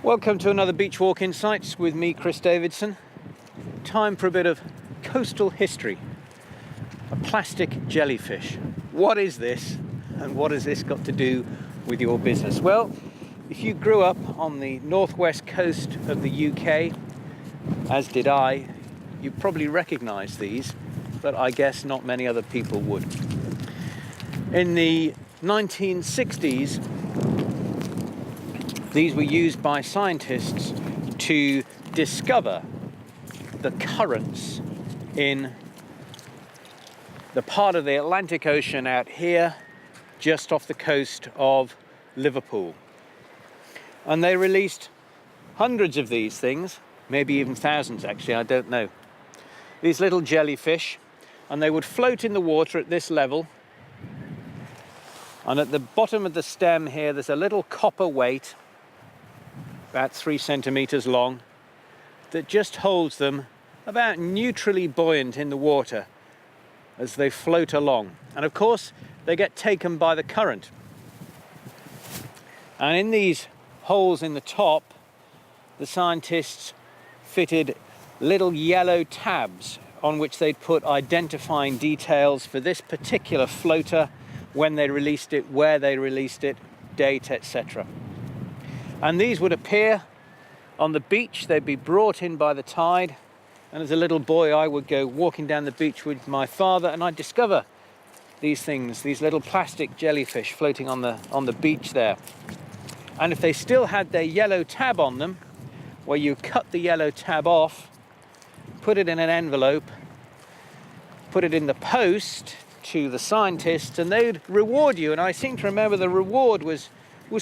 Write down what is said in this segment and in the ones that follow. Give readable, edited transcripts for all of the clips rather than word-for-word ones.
Welcome to another Beach Walk Insights with me, Chris Davidson. Time for a bit of coastal history. A plastic jellyfish. What is this and what has this got to do with your business? Well, if you grew up on the northwest coast of the UK, as did I, you probably recognise these, but I guess not many other people would. In the 1960s, these were used by scientists to discover the currents in the part of the Atlantic Ocean out here, just off the coast of Liverpool. And they released hundreds of these things, maybe even thousands actually, I don't know. These little jellyfish, and they would float in the water at this level. And at the bottom of the stem here, there's a little copper weight, about 3 centimeters long, that just holds them about neutrally buoyant in the water as they float along. And of course, they get taken by the current. And in these holes in the top, the scientists fitted little yellow tabs on which they'd put identifying details for this particular floater, when they released it, where they released it, date, etc. And these would appear on the beach. They'd be brought in by the tide. And as a little boy, I would go walking down the beach with my father, and I'd discover these things, these little plastic jellyfish floating on the beach there. And if they still had their yellow tab on them, where you cut the yellow tab off, put it in an envelope, put it in the post to the scientists, and they'd reward you. And I seem to remember the reward was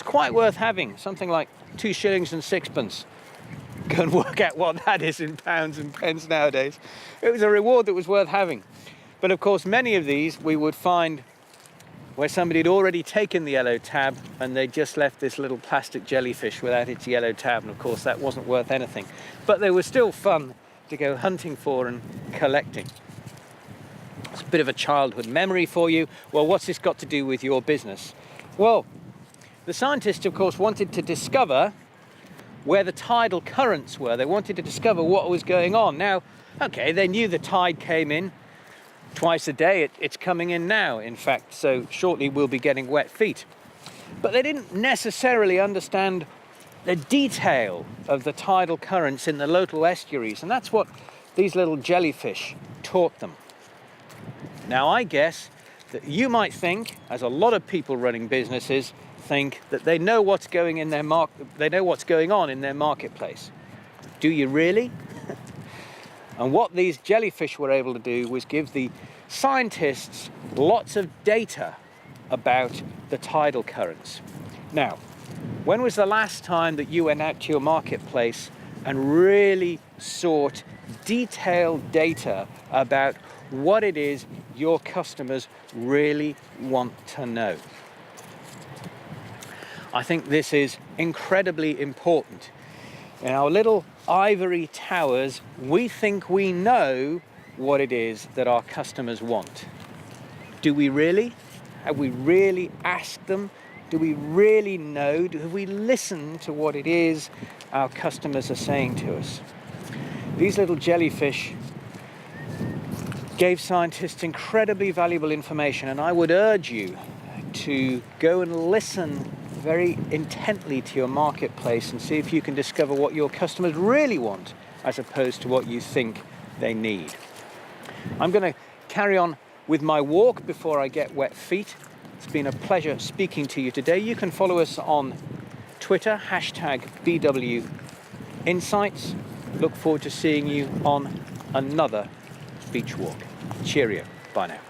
quite worth having, something like 2 shillings and 6pence. Go and work out what that is in pounds and pence nowadays. It was a reward that was worth having. But of course, many of these we would find where somebody had already taken the yellow tab and they just left this little plastic jellyfish without its yellow tab, and of course that wasn't worth anything. But they were still fun to go hunting for and collecting. It's a bit of a childhood memory for you. Well, what's this got to do with your business? Well, the scientists, of course, wanted to discover where the tidal currents were. They wanted to discover what was going on. Now, okay, they knew the tide came in twice a day. It's coming in now, in fact, so shortly we'll be getting wet feet. But they didn't necessarily understand the detail of the tidal currents in the local estuaries, and that's what these little jellyfish taught them. Now, I guess that you might think, as a lot of people running businesses think, that they know what's going in their they know what's going on in their marketplace. Do you really? And what these jellyfish were able to do was give the scientists lots of data about the tidal currents. Now, when was the last time that you went out to your marketplace and really sought detailed data about what it is your customers really want to know? I think this is incredibly important. In our little ivory towers, we think we know what it is that our customers want. Do we really? Have we really asked them? Do we really know? Have we listened to what it is our customers are saying to us? These little jellyfish gave scientists incredibly valuable information, and I would urge you to go and listen very intently to your marketplace and see if you can discover what your customers really want as opposed to what you think they need. I'm going to carry on with my walk before I get wet feet. It's been a pleasure speaking to you today. You can follow us on Twitter, #BW Insights. Look forward to seeing you on another beach walk. Cheerio. Bye now.